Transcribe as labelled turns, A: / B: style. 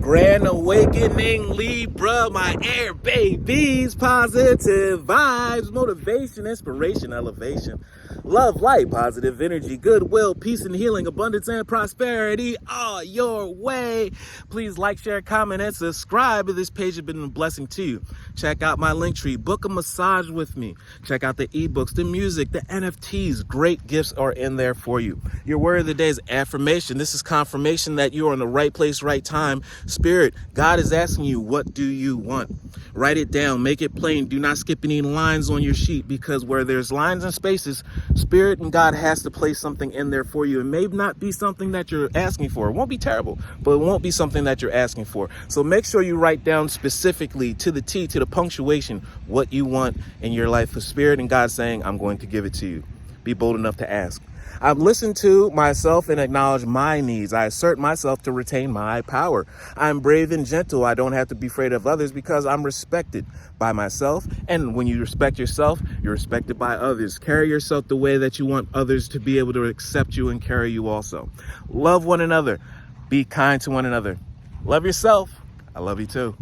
A: Grand awakening, Libra, my air babies. Positive vibes, motivation, inspiration, elevation. Love, light, positive energy, goodwill, peace and healing, abundance and prosperity all your way. Please like, share, comment, and subscribe. This page has been a blessing to you. Check out my LinkTree. Book a massage with me. Check out the ebooks, the music, the NFTs. Great gifts are in there for you. Your word of the day is affirmation. This is confirmation that you're in the right place, right time. Spirit, God is asking you, what do you want? Write it down. Make it plain. Do not skip any lines on your sheet, because where there's lines and spaces, Spirit and God has to place something in there for you. It may not be something that you're asking for. It won't be terrible, but it won't be something that you're asking for. So make sure you write down specifically to the T, to the punctuation, what you want in your life. For Spirit and God saying, I'm going to give it to you. Be bold enough to ask. I've listened to myself and acknowledge my needs. I assert myself to retain my power. I'm brave and gentle. I don't have to be afraid of others because I'm respected by myself. And when you respect yourself, you're respected by others. Carry yourself the way that you want others to be able to accept you and carry you also. Love one another. Be kind to one another. Love yourself. I love you too.